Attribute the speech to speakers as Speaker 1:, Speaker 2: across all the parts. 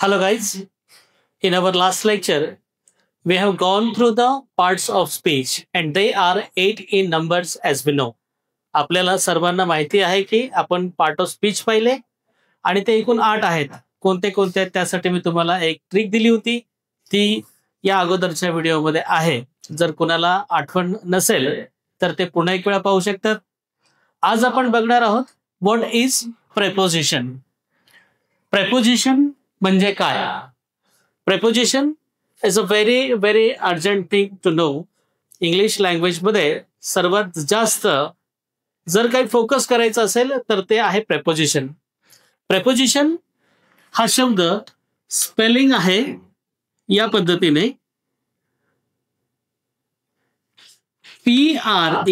Speaker 1: Hello, guys. In our last lecture, we have gone through the parts of speech, and they are 8 in numbers as we know. आपल्याला सर्वांना माहिती आहे की आपण part of speech पाहिले आणि ते एकूण 8 आहेत. कोणते कोणते आहेत त्यासाठी मी तुम्हाला एक ट्रिक दिली होती. ती या अगोदरच्या व्हिडिओमध्ये आहे. जर कोणाला आठवण नसेल तर ते पुन्हा एक वेळा पाहू शकतात. आज आपण बघणार आहोत व्हॉट इज प्रेपोजिशन. प्रेपोजिशन म्हणजे काय? Preposition is a very very urgent thing to know. English लँग्वेजमध्ये सर्वात जास्त जर काही फोकस करायचं असेल तर ते आहे प्रेपोजिशन. प्रेपोजिशन हा शब्द स्पेलिंग आहे या पद्धतीने PREPOSITION.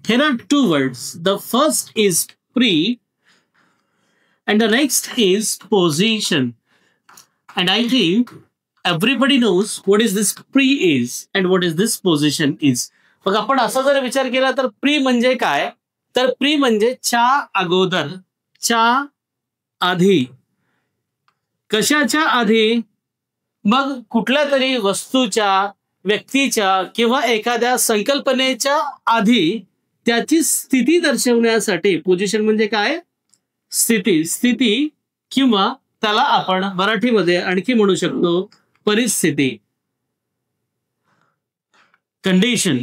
Speaker 1: Here are two words. The first is pre and the next is position. And I think everybody knows what is this pre is and what is this position is. मग आपण असा जर विचार केला तर प्री म्हणजे काय? तर प्री म्हणजे च्या अगोदर, च्या आधी. कशाच्या आधी? मग कुठल्या तरी वस्तूच्या, व्यक्तीच्या किंवा एखाद्या संकल्पनेच्या आधी त्याची स्थिती दर्शवण्यासाठी. पोझिशन म्हणजे काय? स्थिती. स्थिती किंवा त्याला आपण मराठीमध्ये आणखी म्हणू शकतो परिस्थिती. कंडिशन.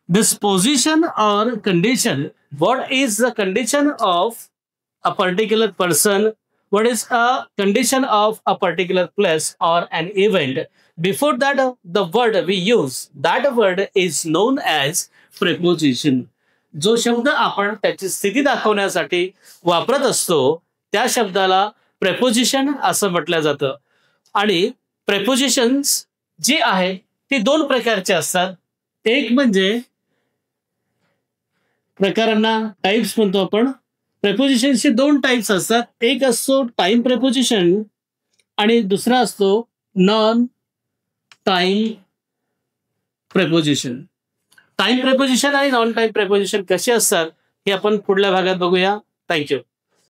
Speaker 1: दिस पोझिशन और condition. What is the condition of a particular person? What is a condition of a particular place or an event? Before that, the word we use, that word is known as preposition. जो शब्द आपण त्याची स्थिती दाखवण्यासाठी वापरत असतो त्या शब्दाला प्रेपोजिशन असं म्हटलं जातं. आणि प्रेपोजिशन्स जी आहे ती दोन प्रकारचे असतात. एक म्हणजे प्रकारांना टाइप्स म्हणतो आपण. प्रेपोजिशनचे दोन टाइप्स असतात. एक असतो टाइम प्रेपोजिशन आणि दुसरा असतो non time preposition. Time preposition आणि नॉन टाइम प्रेपोजिशन कसे असतात हे आपण पुढल्या भागात बघूया. थँक्यू.